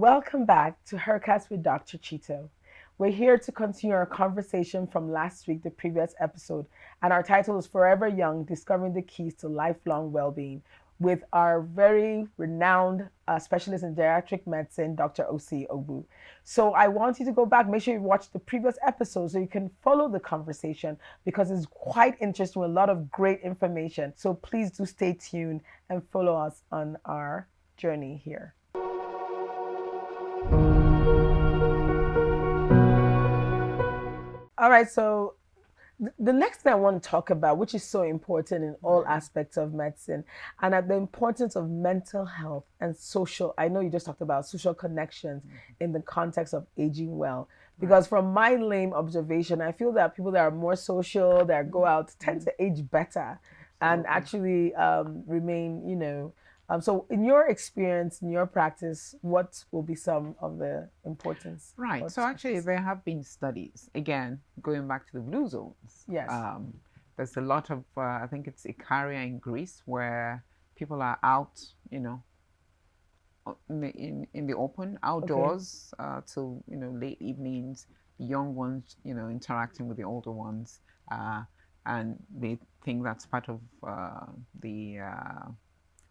Welcome back to HERcast with Dr. Chito. We're here to continue our conversation from last week, the previous episode, and our title is Forever Young, Discovering the Keys to Lifelong Wellbeing, with our very renowned specialist in geriatric medicine, Dr. Osi-Ogbu. So I want you to go back, make sure you watch the previous episode so you can follow the conversation because it's quite interesting with a lot of great information. So please do stay tuned and follow us on our journey here. All right, so the next thing I want to talk about, which is so important in all aspects of medicine, and at the importance of mental health and social. I know you just talked about social connections in the context of aging well, because from my lame observation, I feel that people that are more social, that go out, tend to age better and actually remain, so in your experience, in your practice, what will be some of the importance? Right. So actually there have been studies, again, going back to the blue zones. Yes. There's a lot of, I think it's Ikaria in Greece, where people are out, in the open, outdoors, till, late evenings, the young ones, interacting with the older ones. And they think that's part of the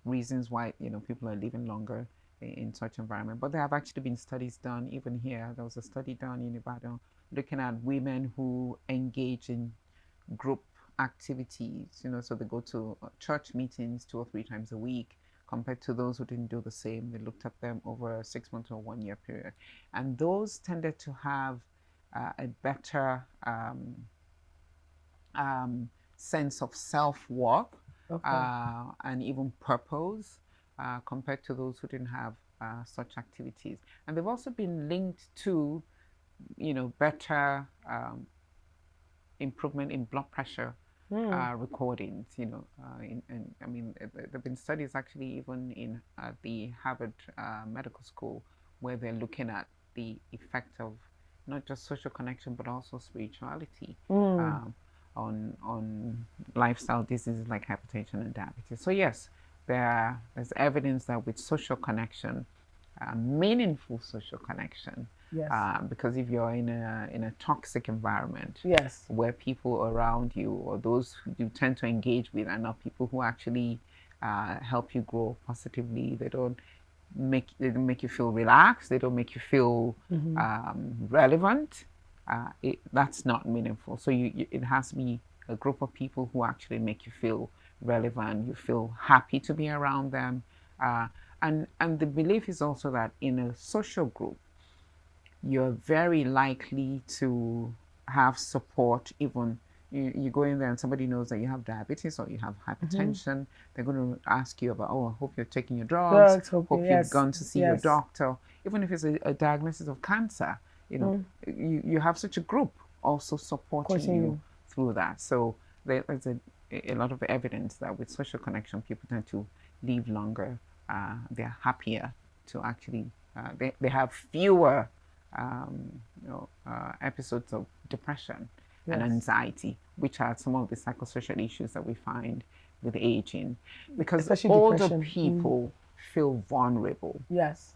reasons why people are living longer in such environment. But there have actually been studies done even here. There was a study done in Ibadan looking at women who engage in group activities, so they go to church meetings 2 or 3 times a week compared to those who didn't do the same. They looked at them over a 6 month or 1 year period, and those tended to have a better sense of self-worth. And even purpose compared to those who didn't have such activities. And they've also been linked to, better improvement in blood pressure recordings. I mean, there have been studies actually even in the Harvard Medical School where they're looking at the effect of not just social connection but also spirituality. On lifestyle diseases like hypertension and diabetes. So yes, there's evidence that with social connection, meaningful social connection, because if you're in a toxic environment, where people around you or those who you tend to engage with are not people who actually help you grow positively, they don't make you feel relaxed, they don't make you feel relevant. That's not meaningful. So it has to be a group of people who actually make you feel relevant, you feel happy to be around them. And the belief is also that in a social group, you're very likely to have support. Even you go in there and somebody knows that you have diabetes or you have hypertension, they're going to ask you about, I hope you're taking your drugs, hope you've gone to see your doctor. Even if it's a diagnosis of cancer, you have such a group also supporting you through that. So there's a lot of evidence that with social connection, people tend to live longer. They're happier to actually, they have fewer episodes of depression and anxiety, which are some of the psychosocial issues that we find with aging. Because especially older people feel vulnerable. Yes.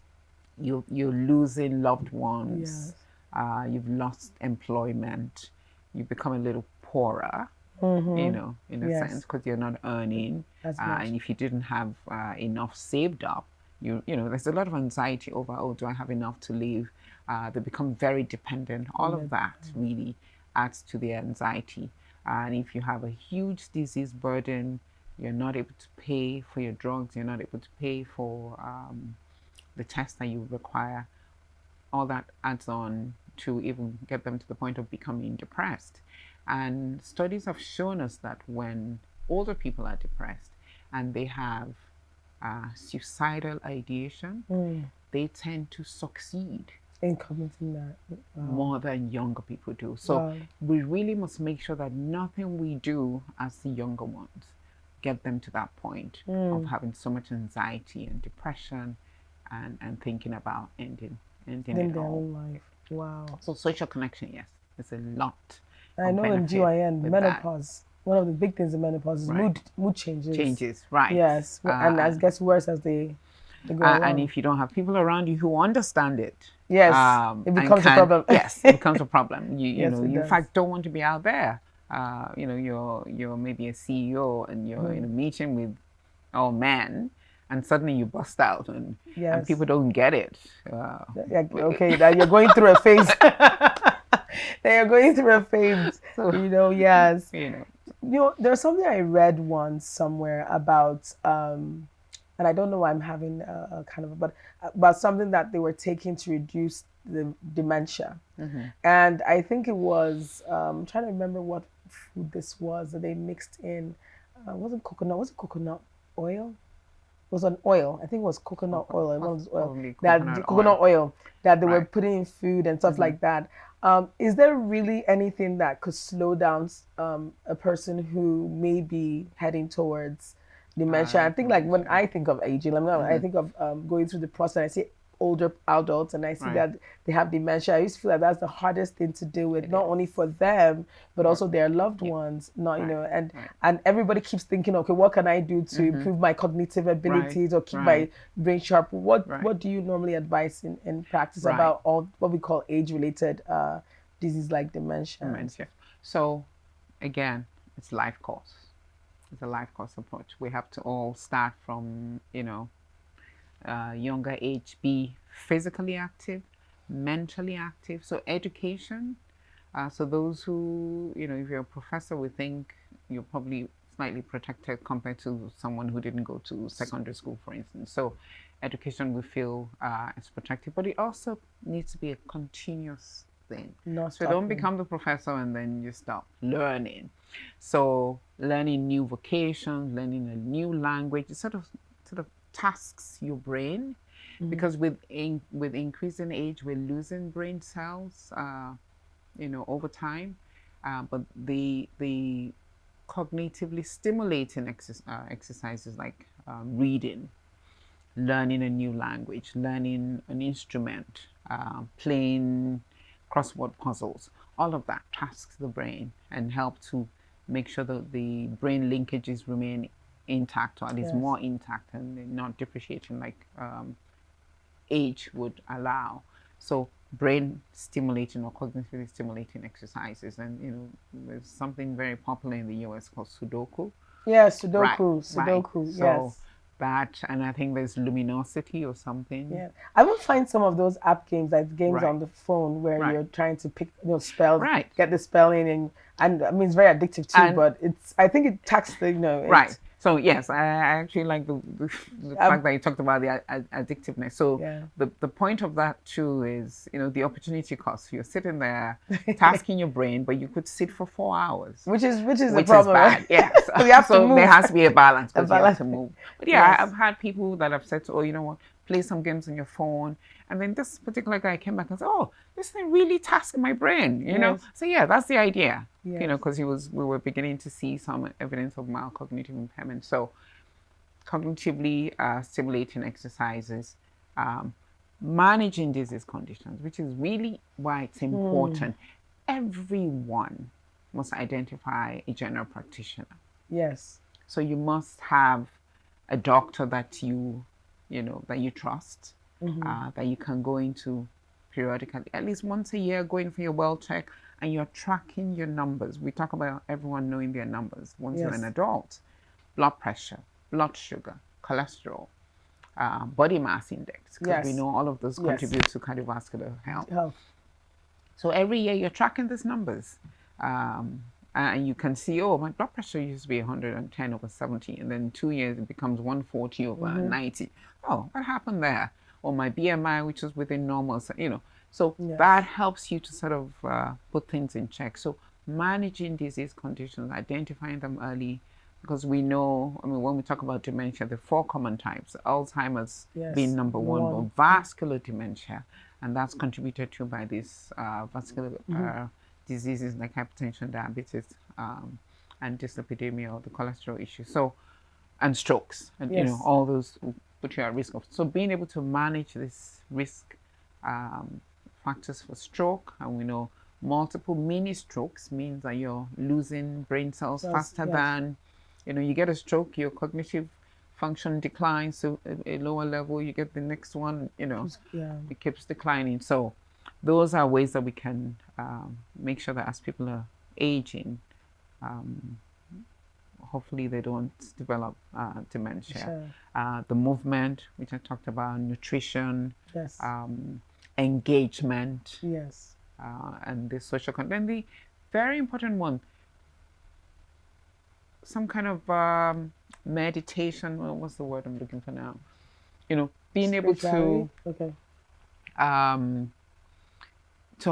You're losing loved ones. You've lost employment. You become a little poorer, in a sense, because you're not earning. And if you didn't have enough saved up, there's a lot of anxiety over, do I have enough to live? They become very dependent. All of that really adds to the anxiety. And if you have a huge disease burden, you're not able to pay for your drugs, you're not able to pay for the tests that you require. All that adds on to even get them to the point of becoming depressed. And studies have shown us that when older people are depressed and they have suicidal ideation, they tend to succeed in committing that more than younger people do. So we really must make sure that nothing we do as the younger ones get them to that point of having so much anxiety and depression and thinking about ending their own life. Wow. So social connection, yes, it's a lot. I know in GYN, menopause, one of the big things in menopause is mood changes. Right. Yes, and as gets worse as they And if you don't have people around you who understand it, yes, it becomes a problem. Yes, it becomes a problem. You yes, know, you in fact don't want to be out there. You know, you're maybe a CEO and you're in a meeting with all men, and suddenly you bust out and people don't get it. Okay, that you're going through a phase. That you're going through a phase. So, you know, yes. You know, there's something I read once somewhere about, and I don't know why I'm having a kind of, but about something that they were taking to reduce the dementia. And I think it was, I'm trying to remember what food this was that they mixed in. Was it coconut oil? It was an oil. I think it was coconut oil. It was coconut oil that they were putting in food and stuff like that. Is there really anything that could slow down a person who may be heading towards dementia? I think like when I think of aging, I think of going through the process. I see older adults and I see that they have dementia. I used to feel like that's the hardest thing to deal with, not only for them but also their loved ones. Not you know, and everybody keeps thinking, okay, what can I do to improve my cognitive abilities or keep my brain sharp? What do you normally advise in practice about all what we call age-related disease like dementia? So again, it's life course. It's a life course approach. We have to all start from, you know, younger age, be physically active, mentally active. So education. So those who, you know, if you're a professor, we think you're probably slightly protected compared to someone who didn't go to secondary school, for instance. So education we feel is protected, but it also needs to be a continuous thing. So don't become the professor and then you stop learning. So learning new vocations, learning a new language, it sort of tasks your brain, because with increasing age we're losing brain cells, you know, over time. But the cognitively stimulating exercises like reading, learning a new language, learning an instrument, playing crossword puzzles, all of that tasks the brain and help to make sure that the brain linkages remain intact, or at least more intact and not depreciating like age would allow. So brain stimulating or cognitively stimulating exercises, and you know, there's something very popular in the US called Sudoku. Yes, Sudoku. So that, and I think there's Luminosity or something. Yeah, I will find some of those app games, like games on the phone where you're trying to pick, you know, spells, get the spelling, and I mean it's very addictive too. But I think it taxes the, you know. So yes, I actually like the fact that you talked about the addictiveness. So the point of that too is, you know, the opportunity cost. You're sitting there tasking your brain, but you could sit for 4 hours, which is the problem. Bad. Yeah. So, you have to move. There has to be a balance. You have to move. But I've had people that have said, oh, you know what, play some games on your phone. And then this particular guy came back and said, oh, this thing really tasks my brain, you know? So that's the idea, you know, because we were beginning to see some evidence of mild cognitive impairment. So cognitively stimulating exercises, managing disease conditions, which is really why it's important. Everyone must identify a general practitioner. Yes. So you must have a doctor that you trust, that you can go into periodically, at least once a year, going for your well check, and you're tracking your numbers. We talk about everyone knowing their numbers once you're an adult. Blood pressure, blood sugar, cholesterol, body mass index, because we know all of those contribute to cardiovascular health. So every year you're tracking these numbers. And you can see, oh, my blood pressure used to be 110/70, and then 2 years it becomes 140/90. Oh, what happened there? Or my BMI, which was within normal, you know. So that helps you to sort of put things in check. So managing disease conditions, identifying them early, because we know, I mean, when we talk about dementia, the 4 common types, Alzheimer's being number one, but vascular dementia, and that's contributed to by these vascular diseases like hypertension, diabetes, and dyslipidemia, or the cholesterol issue. So, and strokes, and you know, all those put you at risk of. So being able to manage this risk factors for stroke, and we know multiple mini strokes means that you're losing brain cells faster than, you know, you get a stroke, your cognitive function declines to a lower level, you get the next one, it keeps declining. So those are ways that we can make sure that as people are aging, hopefully they don't develop dementia. Sure. The movement, which I talked about, nutrition, yes, engagement, yes, and the social content. The very important one, some kind of meditation. Well, what's the word I'm looking for now? Being able to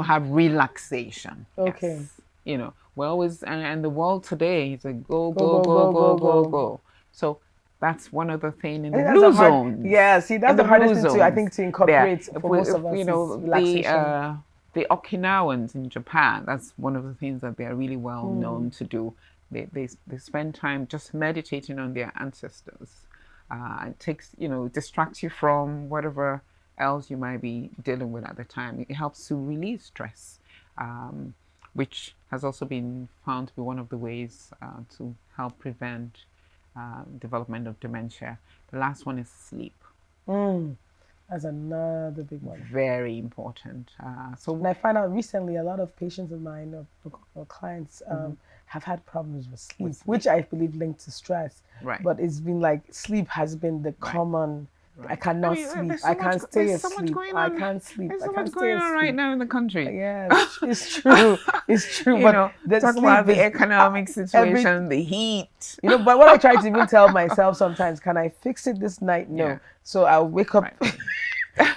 have relaxation. Okay. Yes. We always, and the world today is like go. So that's one of the things in the blue zone. Yeah, see, that's the hardest thing I think to incorporate for most of us. Relaxation. The Okinawans in Japan, that's one of the things that they're really well known to do. They spend time just meditating on their ancestors. It takes, distracts you from whatever else you might be dealing with at the time. It helps to release stress, which has also been found to be one of the ways to help prevent development of dementia. The last one is sleep. That's another big one. Very important. And I find out recently a lot of patients of mine or clients have had problems with sleep, which I believe linked to stress. Right. But it's been like sleep has been the common. Right. I cannot sleep. I can't stay asleep. I can't sleep. There's so much going on right now in the country. Yes, it's true. It's true. But talk about the economic situation, the heat. But what I try to even tell myself sometimes, can I fix it this night? No. Yeah. So I'll wake up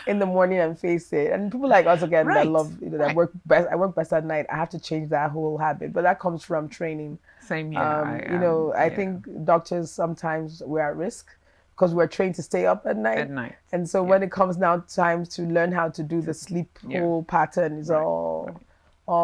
in the morning and face it. And people like us again that love, that work best. I work best at night. I have to change that whole habit, but that comes from training. Same here. I think doctors sometimes we're at risk because we're trained to stay up at night. And so when it comes now time to learn how to do the sleep whole pattern is all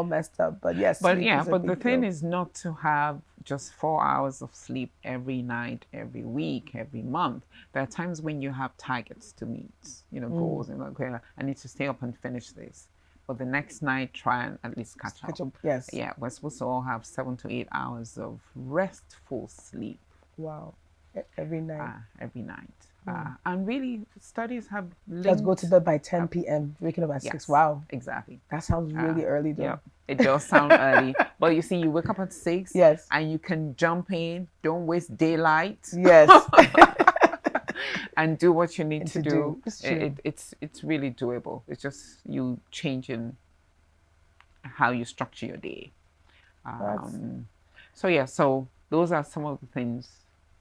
messed up. But yes. But the thing is not to have just 4 hours of sleep every night, every week, every month. There are times when you have targets to meet, goals, and okay, I need to stay up and finish this. But the next night, try and at least catch up. Yes. Yeah, we're supposed to all have 7 to 8 hours of restful sleep. Wow. Every night. Every night. And really, studies have linked... Let's go to bed by 10 p.m., waking up at 6. Wow. Exactly. That sounds really early, though. Yeah, it does sound early. But you see, you wake up at 6. Yes. And you can jump in. Don't waste daylight. Yes. And do what you need to do. It's really doable. It's just you changing how you structure your day. So those are some of the things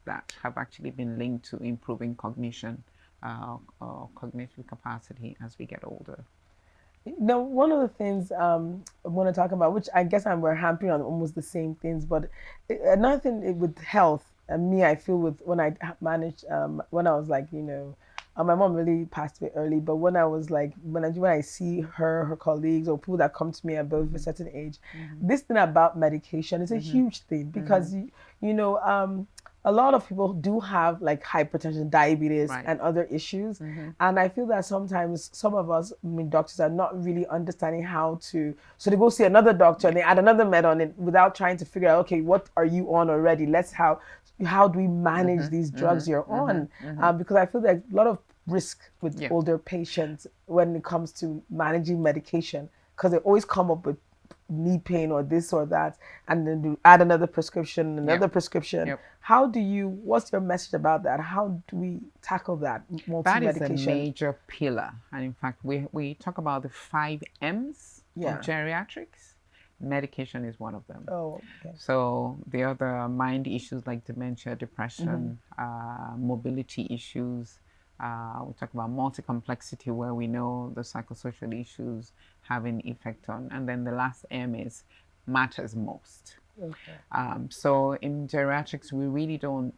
that have actually been linked to improving cognition or cognitive capacity as we get older. One of the things I want to talk about, which I guess we're hampering on almost the same things, but another thing with health, and me, I feel with when I managed, when I was like, my mom really passed away early, but when I was like, when I see her colleagues or people that come to me above a certain age, this thing about medication is a huge thing because, a lot of people do have like hypertension, diabetes, and other issues. And I feel that sometimes some of us, doctors, are not really understanding how to, so they go see another doctor and they add another med on it without trying to figure out, okay, what are you on already? How do we manage these drugs you're on? Because I feel that a lot of risk with older patients when it comes to managing medication, because they always come up with knee pain or this or that, and then you add another prescription, prescription. What's your message about that? How do we tackle that multi-medication? That is a major pillar. And in fact, we talk about the 5 M's of geriatrics. Medication is one of them. Oh, okay. So the other mind issues like dementia, depression, mobility issues. We talk about multi-complexity, where we know the psychosocial issues have an effect on. And then the last M is matters most. Okay. So in geriatrics, we really don't,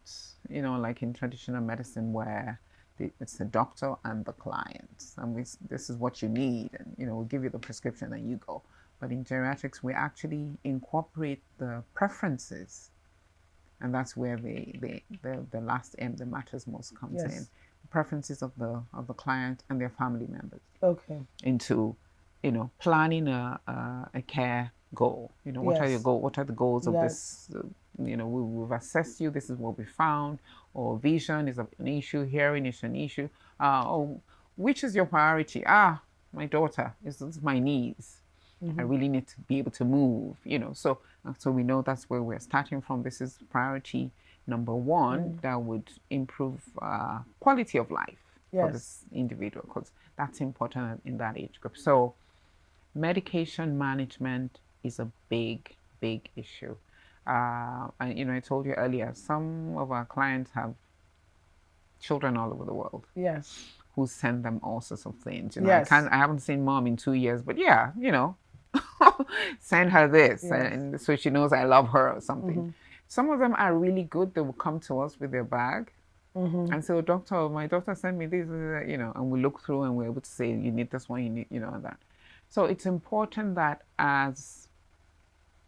like in traditional medicine where it's the doctor and the client. And this is what you need. And, we'll give you the prescription and you go. But in geriatrics, we actually incorporate the preferences. And that's where the last M, the matters most, comes in. Preferences of the client and their family members. Okay. Into, planning a care goal. What are your goals? What are the goals of this we've assessed you, this is what we found, or vision is an issue, hearing is an issue. Oh, which is your priority? My daughter, it's my knees. I really need to be able to move, so we know that's where we're starting from. This is priority number one that would improve quality of life for this individual, because that's important in that age group. So medication management is a big issue. And I told you earlier, some of our clients have children all over the world. Yes. Who send them all sorts of things. Yes. I haven't seen mom in 2 years, but yeah, send her this, and so she knows I love her or something. Some of them are really good. They will come to us with their bag and say, doctor, my daughter sent me this, and we look through and we're able to say, you need this one, you need, and that. So it's important that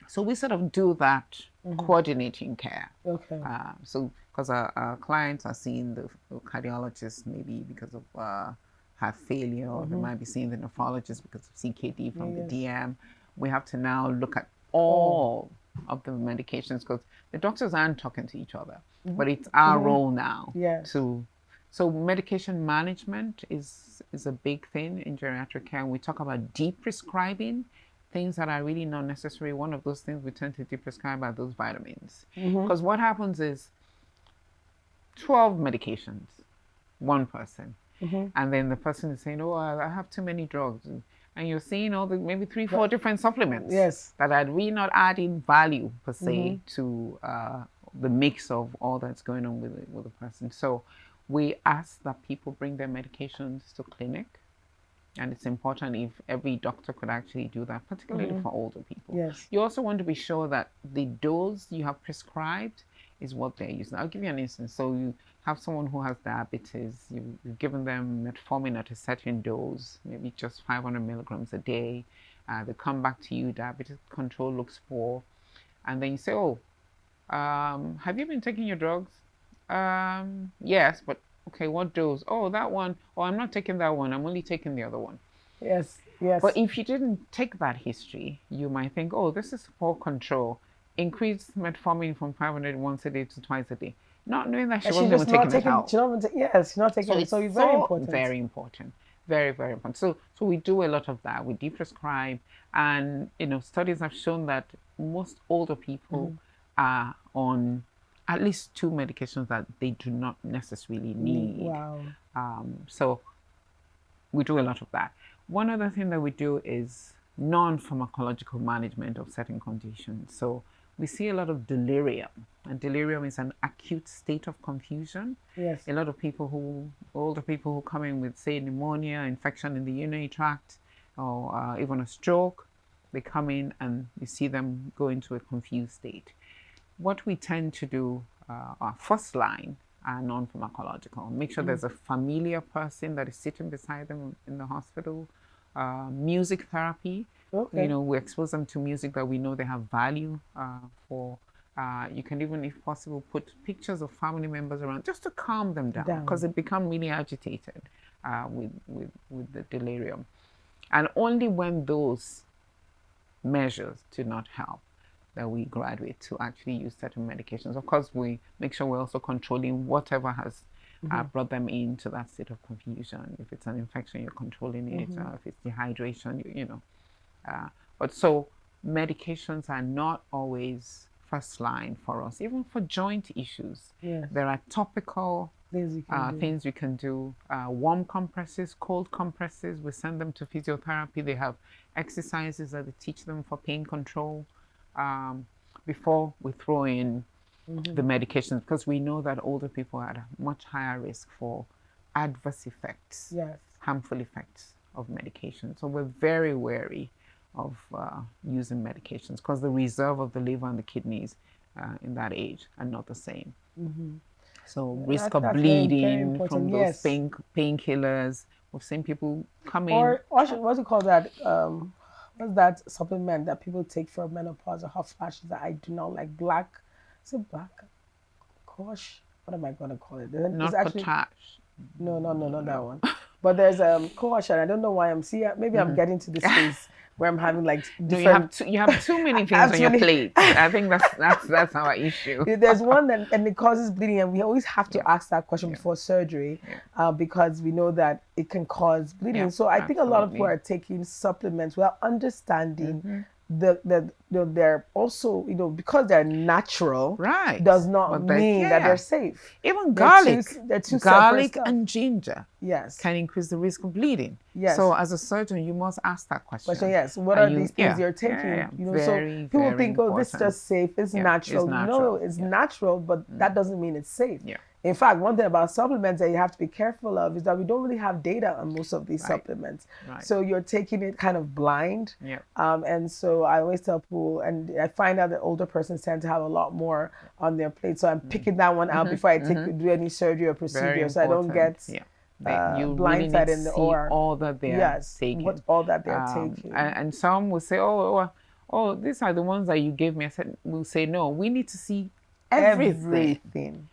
so we sort of do that coordinating care. Okay. So because our clients are seeing the cardiologist maybe because of heart failure, or they might be seeing the nephrologist because of CKD from the DM. We have to now look at all of the medications, because the doctors aren't talking to each other, but it's our role now so medication management is a big thing in geriatric care. We talk about deprescribing things that are really not necessary. One of those things we tend to deprescribe are those vitamins, because what happens is 12 medications, one person, and then the person is saying, I have too many drugs, and you're seeing all the maybe 3-4 different supplements that are really not adding value per se to the mix of all that's going on with the person. So we ask that people bring their medications to clinic, and it's important if every doctor could actually do that, particularly for older people. Yes. You also want to be sure that the dose you have prescribed is what they're using. I'll give you an instance. So you have someone who has diabetes, you've given them metformin at a certain dose, maybe just 500 milligrams a day. They come back to you, diabetes control looks poor, and then you say, have you been taking your drugs? Yes, but okay, what dose? That one. I'm not taking that one, I'm only taking the other one. Yes. But if you didn't take that history, you might think, this is poor control. Increase metformin from 500 once a day to twice a day, not knowing that she wasn't even taking it out. She's not taking it. So it's very important. Very important. Very, very important. So we do a lot of that. We deprescribe, and studies have shown that most older people are on at least 2 medications that they do not necessarily need. Wow. So we do a lot of that. One other thing that we do is non-pharmacological management of certain conditions. So we see a lot of delirium, and delirium is an acute state of confusion. Yes. A lot of older people who come in with, say, pneumonia, infection in the urinary tract, or even a stroke, they come in and you see them go into a confused state. What we tend to do, our first line, are non-pharmacological. Make sure there's a familiar person that is sitting beside them in the hospital. Music therapy. Okay. We expose them to music that we know they have value for. You can even, if possible, put pictures of family members around just to calm them down, because they become really agitated with the delirium. And only when those measures do not help that we graduate to actually use certain medications. Of course, we make sure we're also controlling whatever has brought them into that state of confusion. If it's an infection, you're controlling it. If it's dehydration, but so medications are not always first line for us, even for joint issues. Yes. There are topical things you can do. Warm compresses, cold compresses, we send them to physiotherapy. They have exercises that they teach them for pain control before we throw in the medications, because we know that older people are at a much higher risk for adverse effects, harmful effects of medication. So we're very wary of using medications, because the reserve of the liver and the kidneys in that age are not the same. So risk of bleeding from those painkillers. We've seen people come in. Or what do you call that? What's that supplement that people take for menopause or hot flashes that I do not like? Black. Is it black? Gosh, what am I going to call it? Not potash. No, not that one. But there's Kosh, and I don't know why maybe I'm getting to this space. where I'm having like different. No, you have too many things on your plate. I think that's our issue. There's one and it causes bleeding, and we always have to ask that question before surgery, because we know that it can cause bleeding. So I think a lot of people are taking supplements without understanding they're also, because they're natural, does not mean that they're safe. Even garlic, they're two garlic and ginger, yes, can increase the risk of bleeding. Yes. So as a surgeon, you must ask that question. So yes, what are these things you're taking? So people think, oh, this is just safe. It's natural. No, it's natural, but that doesn't mean it's safe. In fact, one thing about supplements that you have to be careful of is that we don't really have data on most of these supplements. So you're taking it kind of blind. And so I always tell people, and I find out that older persons tend to have a lot more on their plate. So I'm picking that one out before I do any surgery or procedure, so I don't get blindsided in the OR. All that they're taking. All that they're taking. And some will say, oh, these are the ones that you gave me. I said, we'll say, no, we need to see everything.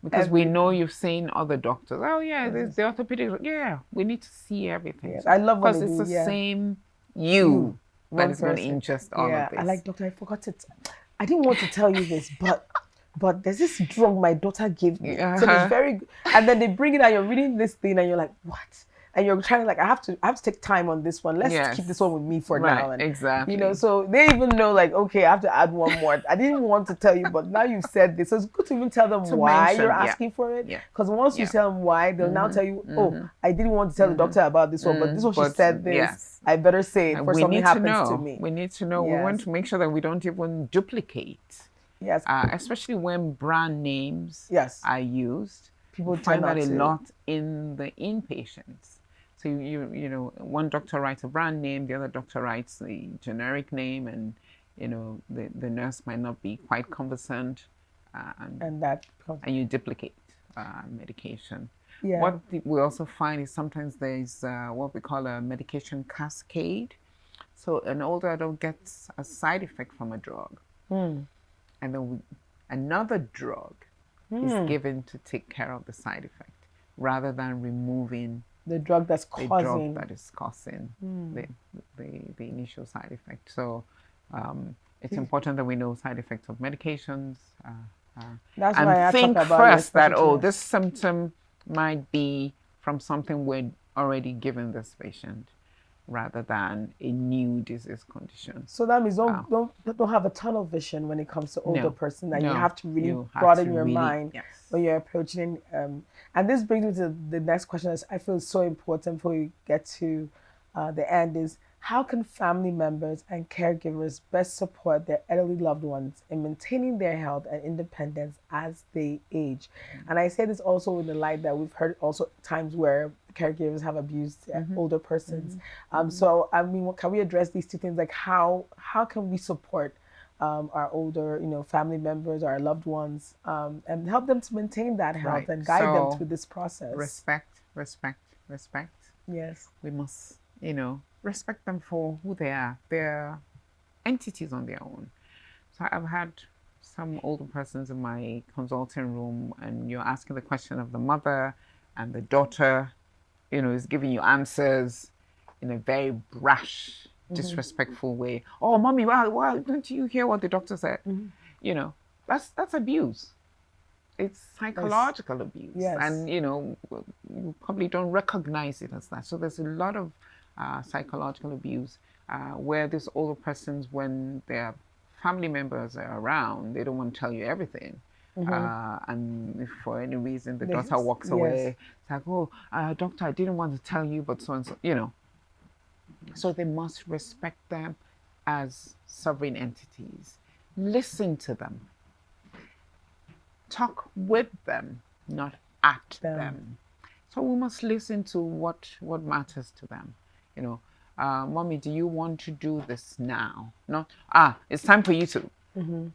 Because we know you've seen other doctors. Oh, yeah, there's the orthopedic. Yeah, we need to see everything. Yes. I love when because it's the same you that is going to ingest all of this. I like, doctor, I forgot to. I didn't want to tell you this, but there's this drug my daughter gave me. So it's very good. And then they bring it out, you're reading this thing, and you're like, what? And you're trying to I have to take time on this one. Let's keep this one with me for now. And, exactly. So they even know, like, okay, I have to add one more. I didn't want to tell you, but now you've said this. So it's good to even tell them why you're asking for it. Because once you tell them why, they'll now tell you, oh, I didn't want to tell the doctor about this one, but this one she said this. Yes. I better say it before something happens to me. We need to know. We want to make sure that we don't even duplicate. Yes. Especially when brand names are used. People find that a lot in the inpatients. So you know, one doctor writes a brand name, the other doctor writes the generic name, and the nurse might not be quite conversant, and you duplicate medication. What we also find is sometimes there is what we call a medication cascade. So an older adult gets a side effect from a drug, and then another drug is given to take care of the side effect, rather than removing the drug that's causing the initial side effect. So it's important that we know side effects of medications. That's why I think talk about first that this symptom might be from something we're already given this patient, rather than a new disease condition. So that means don't have a tunnel vision when it comes to older person. And you have to really broaden your mind when you're approaching. And this brings me to the next question that I feel is so important before we get to the end is, how can family members and caregivers best support their elderly loved ones in maintaining their health and independence as they age? And I say this also in the light that we've heard also times where caregivers have abused older persons. So, I mean, can we address these two things? Like how can we support our older, family members, our loved ones, and help them to maintain that health and guide them through this process? Respect. Yes. We must, respect them for who they are. They're entities on their own. So I've had some older persons in my consulting room, and you're asking the question of the mother, and the daughter, is giving you answers in a very brash, disrespectful way. Oh, mommy, why don't you hear what the doctor said? That's abuse. It's psychological abuse. Yes. And, you probably don't recognize it as that. So there's a lot of psychological abuse where these older persons, when their family members are around, they don't want to tell you everything. And if for any reason the daughter walks away, it's like, oh, doctor, I didn't want to tell you, but so and so, So they must respect them as sovereign entities. Listen to them. Talk with them, not at them. So we must listen to what matters to them. Mommy, do you want to do this now? No, it's time for you to. When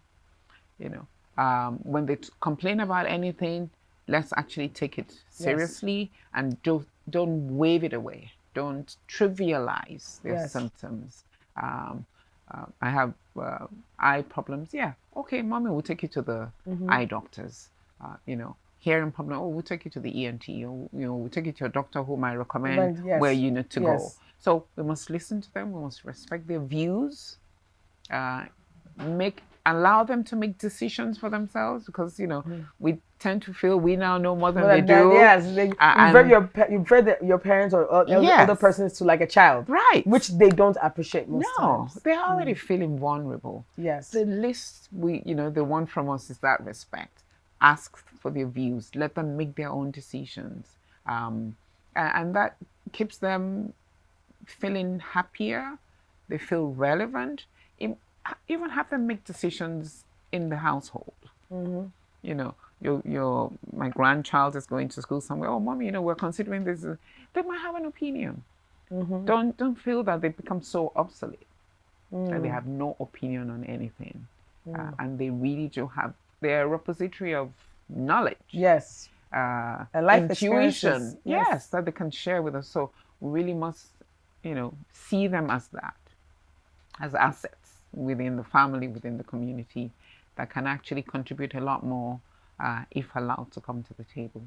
they complain about anything, let's actually take it seriously and don't wave it away. Don't trivialize their symptoms. I have eye problems. Yeah, okay, mommy, we'll take you to the eye doctors. Hearing problem, we'll take you to the ENT. Or, we'll take you to a doctor who might recommend where you need to go. So we must listen to them. We must respect their views. Allow them to make decisions for themselves, because we tend to feel we now know more than they do. Yes, you refer your parents or other persons to like a child, right? Which they don't appreciate most times. They're already feeling vulnerable. Yes, the least they want from us is that respect. Ask for their views. Let them make their own decisions, and that keeps them feeling happier. They feel relevant. Even have them make decisions in the household. My grandchild is going to school somewhere. Oh, mommy, we're considering this. They might have an opinion. Don't feel that they become so obsolete that they have no opinion on anything, and they really do have. They're a repository of knowledge. Yes. And life intuition. Yes, that they can share with us. So we really must, see them as that, as assets within the family, within the community, that can actually contribute a lot more if allowed to come to the table.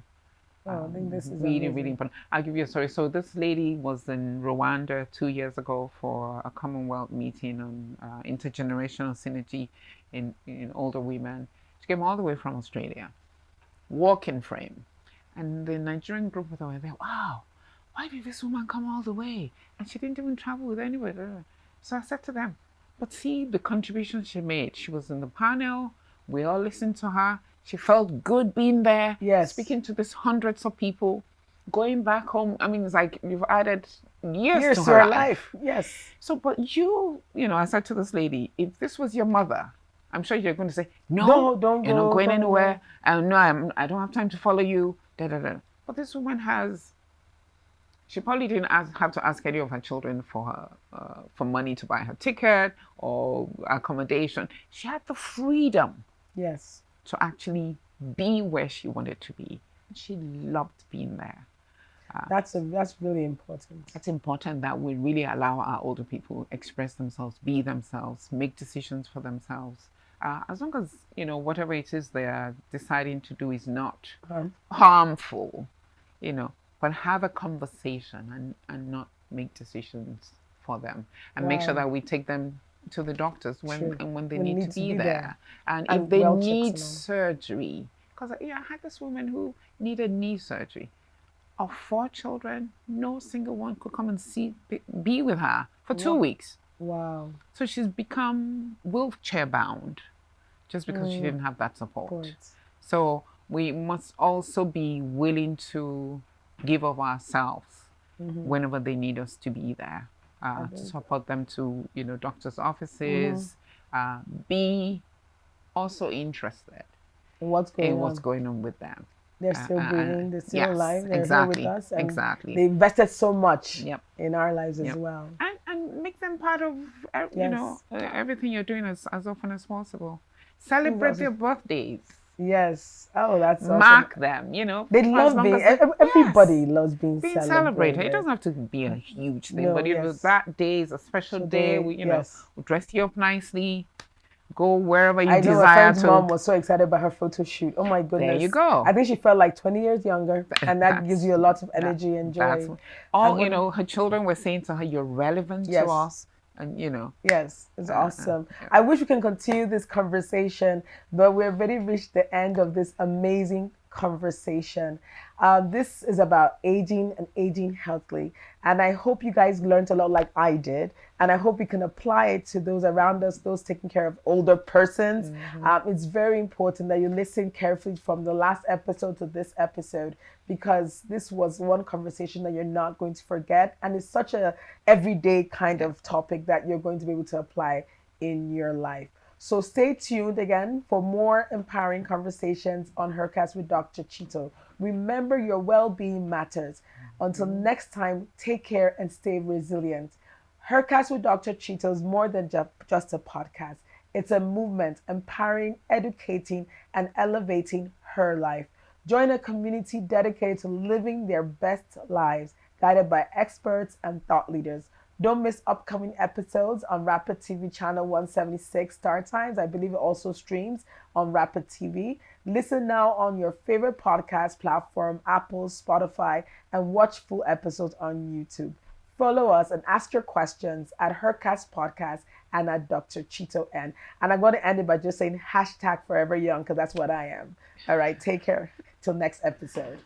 I think this is really, amazing. really important. I'll give you a story. So this lady was in Rwanda 2 years ago for a Commonwealth meeting on intergenerational synergy in older women. She came all the way from Australia, walking frame. And the Nigerian group were there, wow, why did this woman come all the way? And she didn't even travel with anybody. So I said to them, but see the contribution she made. She was in the panel. We all listened to her. She felt good being there. Yes. Speaking to these hundreds of people. Going back home. I mean, it's like you've added years to her life. Yes. So, but I said to this lady, if this was your mother, I'm sure you're going to say, no, don't you're not going anywhere. No, I don't have time to follow you. But this woman she probably didn't have to ask any of her children for money to buy her ticket or accommodation. She had the freedom, yes, to actually be where she wanted to be. And she loved being there. That's really important. It's important that we really allow our older people express themselves, be themselves, make decisions for themselves. As long as whatever it is they are deciding to do is not harmful, but have a conversation and not make decisions for them, and make sure that we take them to the doctors when they need to be there. And if they need surgery, because I had this woman who needed knee surgery. Of 4 children, no single one could come and be with her for 2 weeks. Wow. So she's become wheelchair bound just because she didn't have that support. So we must also be willing to give of ourselves whenever they need us to be there, to support them to, doctors' offices, be also interested in what's going on with them. They're still breathing, they're still alive, they're here with us. And exactly. They invested so much in our lives as well. And make them part of, everything you're doing as often as possible. Celebrate their birthdays. Yes. Oh, that's awesome. Mark them, They love being, everybody loves being celebrated. It doesn't have to be a huge thing, but that day is a special day. We dress you up nicely. Go wherever you desire to. My friend's mom was so excited about her photo shoot. Oh my goodness. There you go. I think she felt like 20 years younger, and that gives you a lot of energy and joy. Her children were saying to her, you're relevant to us. And Yes, it's awesome. I wish we can continue this conversation, but we've already reached the end of this amazing conversation. This is about aging and aging healthily, and I hope you guys learned a lot like I did, and I hope you can apply it to those around us, those taking care of older persons. It's very important that you listen carefully from the last episode to this episode, because this was one conversation that you're not going to forget, and it's such a everyday kind of topic that you're going to be able to apply in your life. So stay tuned again for more empowering conversations on HERcast with Dr. Chito. Remember, your well-being matters. Until next time, take care and stay resilient. HERcast with Dr. Chito is more than just a podcast. It's a movement empowering, educating, and elevating her life. Join a community dedicated to living their best lives, guided by experts and thought leaders. Don't miss upcoming episodes on Rapid TV channel 176 Startimes. I believe it also streams on Rapid TV. Listen now on your favorite podcast platform, Apple, Spotify, and watch full episodes on YouTube. follow us and ask your questions at HERcast Podcast and at Dr. Chito N. And I'm going to end it by just saying hashtag forever young, because that's what I am. All right, take care. Till next episode.